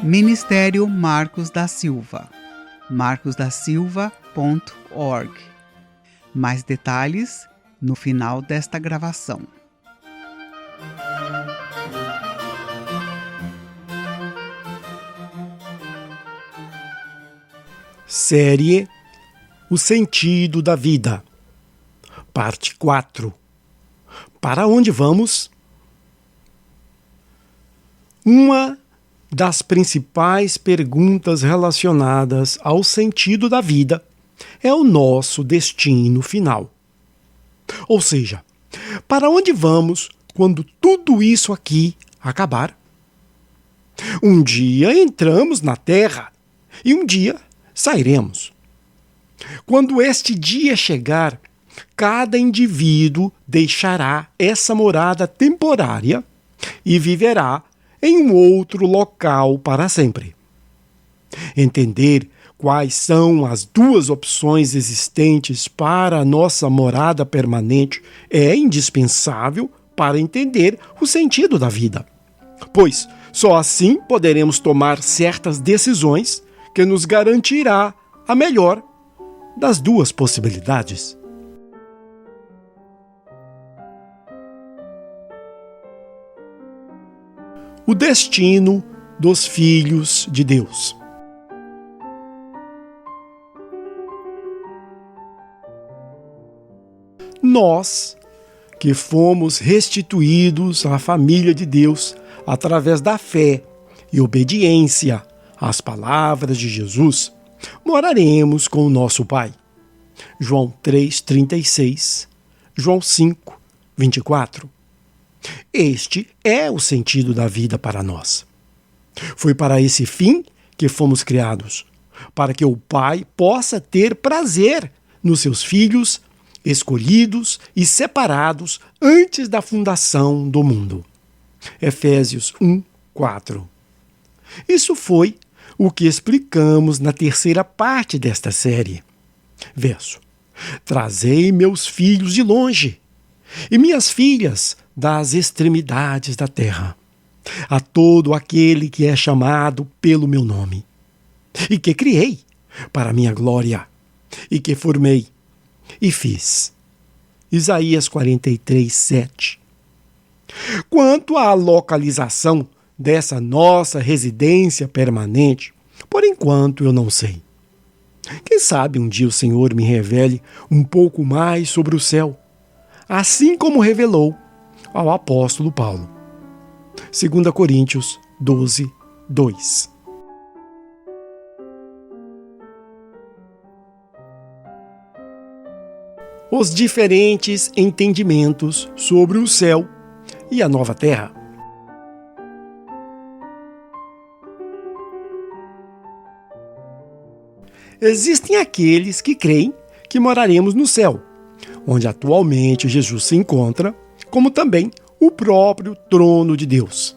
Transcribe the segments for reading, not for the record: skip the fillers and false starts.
Ministério Marcos da Silva, marcosdasilva.org. Mais detalhes no final desta gravação. Série O Sentido da Vida, Parte 4. Para onde vamos? Uma das principais perguntas relacionadas ao sentido da vida é o nosso destino final. Ou seja, para onde vamos quando tudo isso aqui acabar? Um dia entramos na Terra e um dia sairemos. Quando este dia chegar, cada indivíduo deixará essa morada temporária e viverá em um outro local para sempre. Entender quais são as duas opções existentes para a nossa morada permanente é indispensável para entender o sentido da vida, pois só assim poderemos tomar certas decisões que nos garantirá a melhor das duas possibilidades. O destino dos filhos de Deus. Nós, que fomos restituídos à família de Deus através da fé e obediência às palavras de Jesus, moraremos com o nosso Pai. João 3,36, João 5,24. Este é o sentido da vida para nós. Foi para esse fim que fomos criados, para que o Pai possa ter prazer nos seus filhos, escolhidos e separados antes da fundação do mundo. Efésios 1:4. Isso foi o que explicamos na terceira parte desta série. Verso: Trazei meus filhos de longe, e minhas filhas das extremidades da terra, a todo aquele que é chamado pelo meu nome, e que criei para minha glória, e que formei e fiz. Isaías 43:7. Quanto à localização dessa nossa residência permanente, por enquanto eu não sei. Quem sabe um dia o Senhor me revele um pouco mais sobre o céu, assim como revelou ao apóstolo Paulo. 2 Coríntios 12:2. Os diferentes entendimentos sobre o céu e a nova terra. Existem aqueles que creem que moraremos no céu, onde atualmente Jesus se encontra, como também o próprio trono de Deus.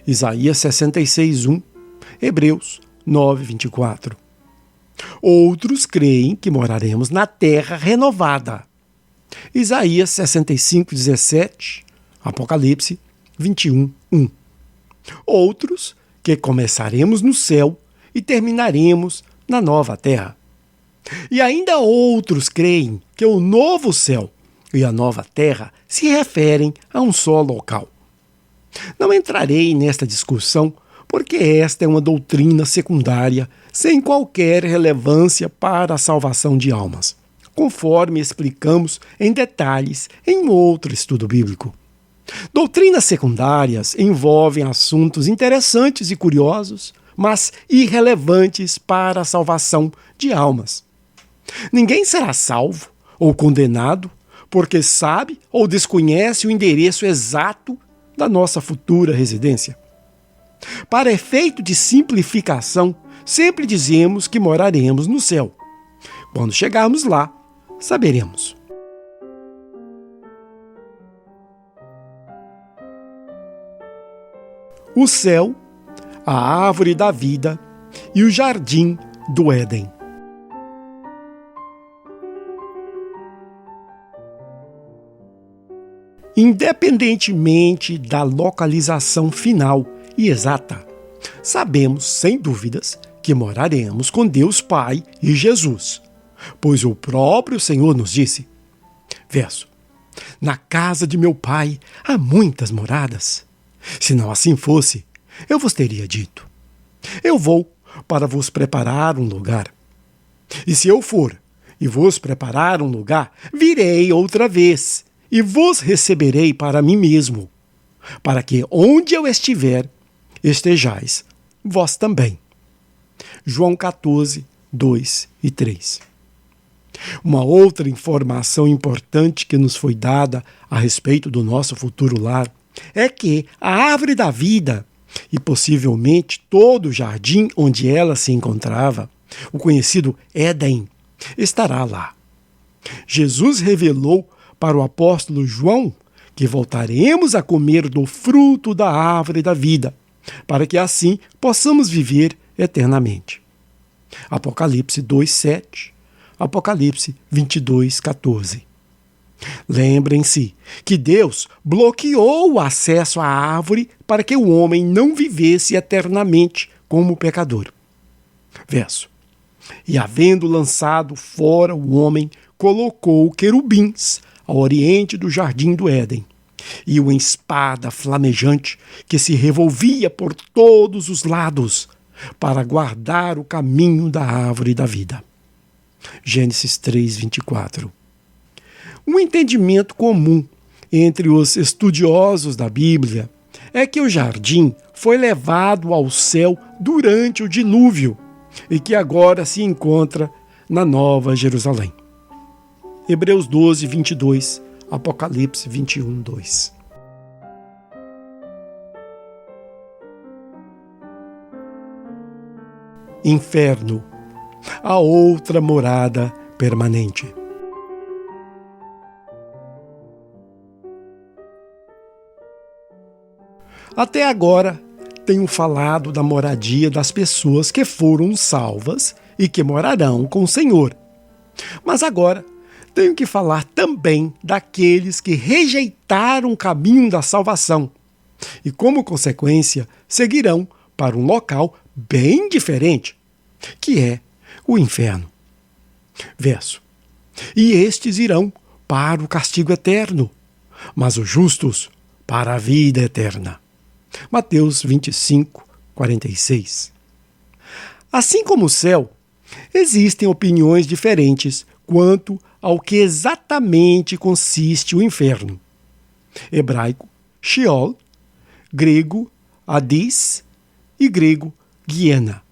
Isaías 66:1, Hebreus 9:24. Outros creem que moraremos na terra renovada. Isaías 65:17, Apocalipse 21:1. Outros que começaremos no céu e terminaremos na nova terra. E ainda outros creem que o novo céu e a nova terra se referem a um só local. Não entrarei nesta discussão porque esta é uma doutrina secundária sem qualquer relevância para a salvação de almas, conforme explicamos em detalhes em outro estudo bíblico. Doutrinas secundárias envolvem assuntos interessantes e curiosos, mas irrelevantes para a salvação de almas. Ninguém será salvo ou condenado porque sabe ou desconhece o endereço exato da nossa futura residência. Para efeito de simplificação, sempre dizemos que moraremos no céu. Quando chegarmos lá, saberemos. O céu, a árvore da vida e o jardim do Éden. Independentemente da localização final e exata, sabemos, sem dúvidas, que moraremos com Deus Pai e Jesus, pois o próprio Senhor nos disse, verso, na casa de meu Pai há muitas moradas. Se não assim fosse, eu vos teria dito, eu vou para vos preparar um lugar. E se eu for e vos preparar um lugar, virei outra vez e vos receberei para mim mesmo, para que onde eu estiver, estejais vós também. João 14, 2 e 3. Uma outra informação importante que nos foi dada a respeito do nosso futuro lar é que a árvore da vida e possivelmente todo o jardim onde ela se encontrava, o conhecido Éden, estará lá. Jesus revelou para o apóstolo João que voltaremos a comer do fruto da árvore da vida, para que assim possamos viver eternamente. Apocalipse 2:7, Apocalipse 22:14. Lembrem-se que Deus bloqueou o acesso à árvore para que o homem não vivesse eternamente como pecador. Verso. E havendo lançado fora o homem, colocou querubins ao oriente do jardim do Éden, e uma espada flamejante que se revolvia por todos os lados para guardar o caminho da árvore da vida. Gênesis 3:24. Um entendimento comum entre os estudiosos da Bíblia é que o jardim foi levado ao céu durante o dilúvio e que agora se encontra na Nova Jerusalém. Hebreus 12:22, Apocalipse 21:2. Inferno, a outra morada permanente. Até agora, tenho falado da moradia das pessoas que foram salvas e que morarão com o Senhor. Mas agora, tenho que falar também daqueles que rejeitaram o caminho da salvação e, como consequência, seguirão para um local bem diferente, que é o inferno. Verso. E estes irão para o castigo eterno, mas os justos para a vida eterna. Mateus 25:46. Assim como o céu, existem opiniões diferentes quanto ao que exatamente consiste o inferno. Hebraico, Sheol, grego, Hades e grego, Guiena.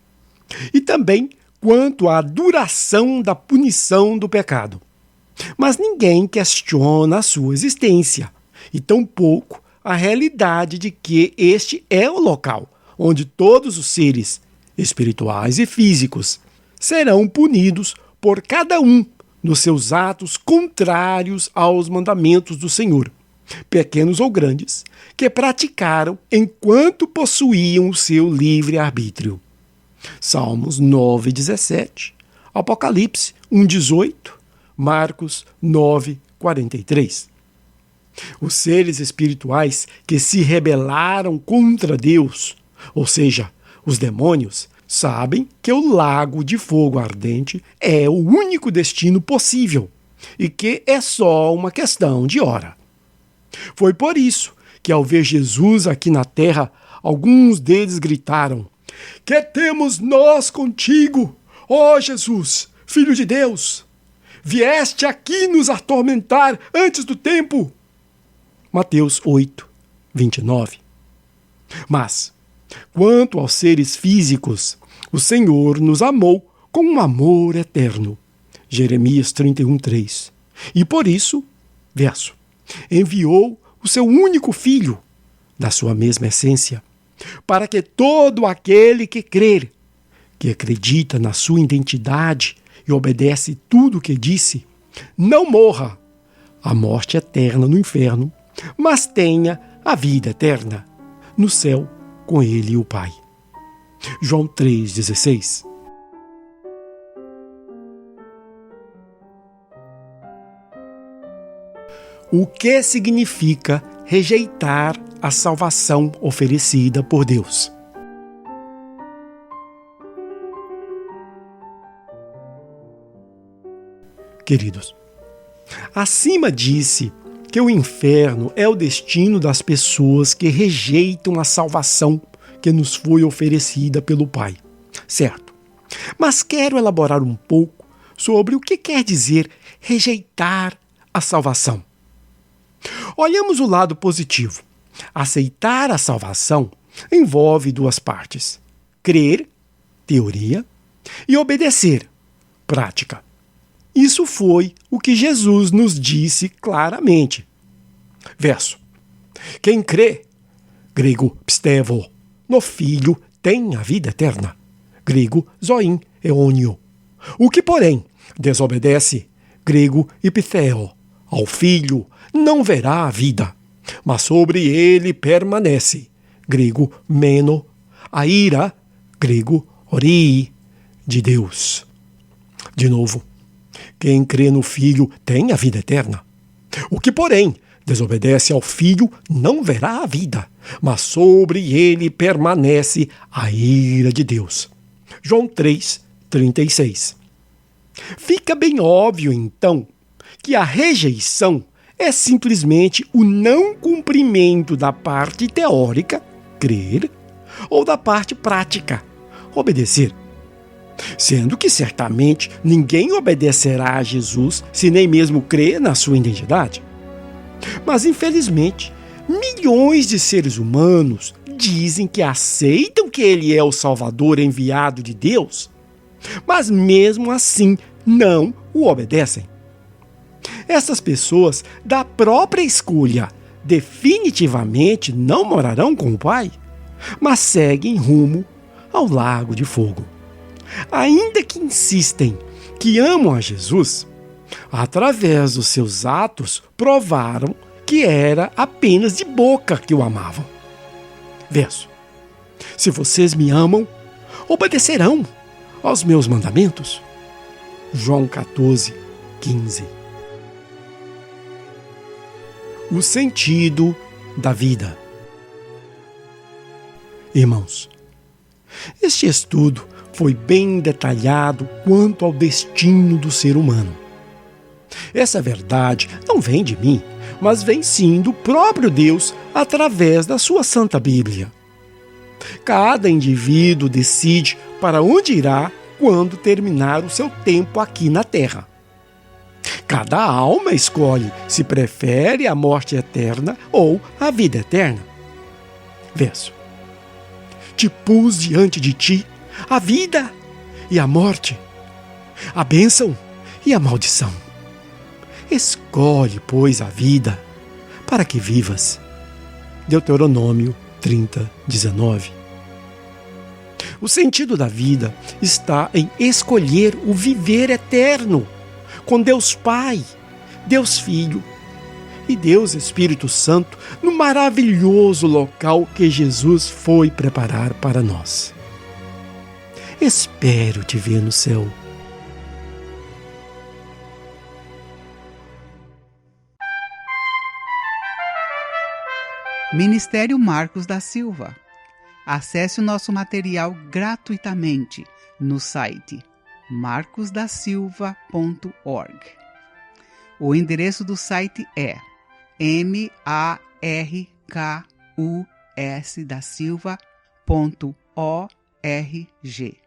E também quanto à duração da punição do pecado. Mas ninguém questiona a sua existência, e tampouco a realidade de que este é o local onde todos os seres espirituais e físicos serão punidos por cada um nos seus atos contrários aos mandamentos do Senhor, pequenos ou grandes, que praticaram enquanto possuíam o seu livre-arbítrio. Salmos 9:17, Apocalipse 1:18, Marcos 9:43. Os seres espirituais que se rebelaram contra Deus, ou seja, os demônios, sabem que o lago de fogo ardente é o único destino possível e que é só uma questão de hora. Foi por isso que, ao ver Jesus aqui na terra, alguns deles gritaram: "Que temos nós contigo, ó Jesus, Filho de Deus? Vieste aqui nos atormentar antes do tempo." Mateus 8:29. Mas, quanto aos seres físicos, o Senhor nos amou com um amor eterno. Jeremias 31:3. E por isso, verso, enviou o seu único Filho, da sua mesma essência, para que todo aquele que crer, que acredita na sua identidade e obedece tudo o que disse, não morra a morte eterna no inferno, mas tenha a vida eterna no céu com ele e o Pai. João 3,16. O que significa rejeitar a salvação oferecida por Deus? Queridos, acima disse que o inferno é o destino das pessoas que rejeitam a salvação que nos foi oferecida pelo Pai. Certo. Mas quero elaborar um pouco sobre o que quer dizer rejeitar a salvação. Olhamos o lado positivo. Aceitar a salvação envolve duas partes: crer, teoria, e obedecer, prática. Isso foi o que Jesus nos disse claramente. Verso: quem crê, grego pstevo, no Filho tem a vida eterna, grego zoin eonio. O que, porém, desobedece, grego ipitheo, ao Filho não verá a vida, mas sobre ele permanece, grego meno, a ira, grego orii, de Deus. De novo, quem crê no Filho tem a vida eterna. O que, porém, desobedece ao Filho não verá a vida, mas sobre ele permanece a ira de Deus. João 3:36. Fica bem óbvio, então, que a rejeição é simplesmente o não cumprimento da parte teórica, crer, ou da parte prática, obedecer. Sendo que certamente ninguém obedecerá a Jesus se nem mesmo crê na sua identidade. Mas, infelizmente, milhões de seres humanos dizem que aceitam que ele é o Salvador enviado de Deus, mas mesmo assim não o obedecem. Essas pessoas, da própria escolha, definitivamente não morarão com o Pai, mas seguem rumo ao lago de fogo. Ainda que insistem que amam a Jesus, através dos seus atos provaram que era apenas de boca que o amavam. Verso: se vocês me amam, obedecerão aos meus mandamentos. João 14:15. O sentido da vida. Irmãos, este estudo foi bem detalhado quanto ao destino do ser humano. Essa verdade não vem de mim, mas vem sim do próprio Deus através da sua Santa Bíblia. Cada indivíduo decide para onde irá quando terminar o seu tempo aqui na Terra. Cada alma escolhe se prefere a morte eterna ou a vida eterna. Verso: te pus diante de ti a vida e a morte, a bênção e a maldição. Escolhe, pois, a vida, para que vivas. Deuteronômio 30:19. O sentido da vida está em escolher o viver eterno, com Deus Pai, Deus Filho e Deus Espírito Santo, no maravilhoso local que Jesus foi preparar para nós. Espero te ver no céu. Ministério Marcos da Silva. Acesse o nosso material gratuitamente no site marcosdasilva.org. O endereço do site é markusdasilva.org.